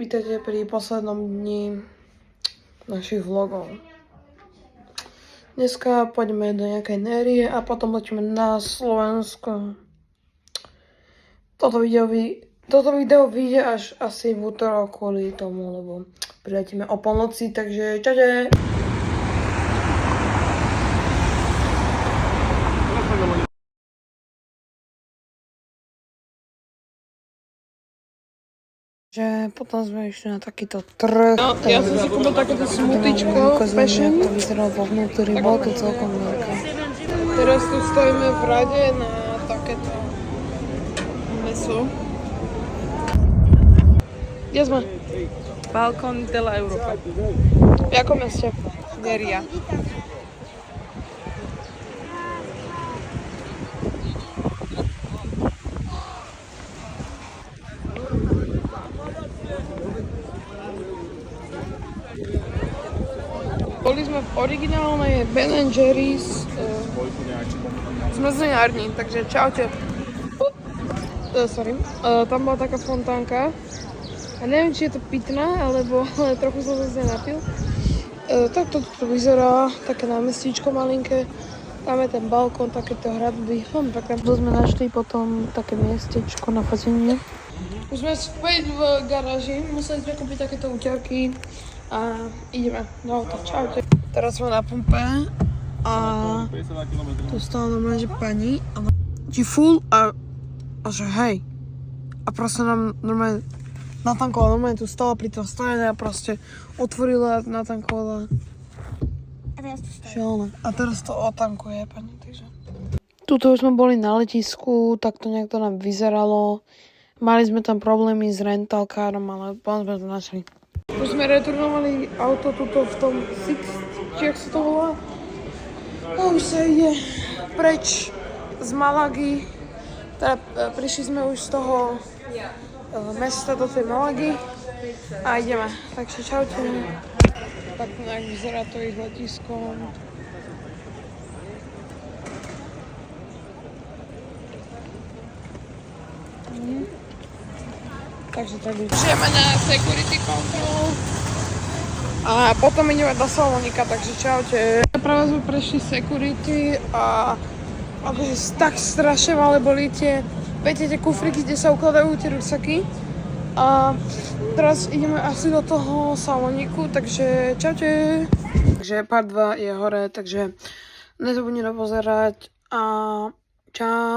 Vítajte pri poslednom dni našich vlogov. Dneska pôjdeme do nejakej nérie a potom letíme na Slovensko. Toto video vyjde až asi v útorok kvôli tomu, lebo priletíme o polnoci, takže čaute! Že potom sme išli na takýto trh. No, ja som si kúpil takéto smutičko, fashion. To vyzeralo vo vnútri, bolo to celkom veľké. Teraz tu stojíme v rade na takéto meso. Kde sme? Balcón de la Europa. V jakom meste? Neria. Boli sme v originálnej Ben & Jerry's zmrzliňárni, takže čaute. Sorry. Tam bola taká fontánka. A neviem, či je to pitná, alebo trochu som zase napil. Tak to vyzerá, také námestíčko malinké. Tam je ten balkón, takéto hradby. Tu sme našli potom také miestečko na fotenie. Už sme späť v garáži, museli sme kúpiť takéto uťarky a ideme do auta. Čaute. Teraz sme na pumpe a tu stala normálne, že pani ti full a že hej. A proste nám normálne natankovala, normálne tu stala pri tom stojene a proste otvorila, natankovala. Šialené. A teraz to otankuje pani, takže. Tuto už sme boli na letisku, tak to nejak to nám vyzeralo. Mali sme tam problémy s rentalkárom, ale potom sme to našli. Už sme returnovali auto tuto v tom Sixt, či jak sa to volá. A už sa ide preč z Malagy. Teda prišli sme už z toho mesta do tej Malagy a ideme. Takže čaute. Tak nejak vyzerá to ich letisko. Takže tak ideme na security control a potom ideme do Salonika, takže čaute. Práve sme prešli security a akože tak strašne malé boli viete, tie kufriky, kde sa ukladajú tie ruksaky. A teraz ideme asi do toho Saloniku, takže čaute. Takže part 2 je hore, takže nezabudnite pozerať a čau.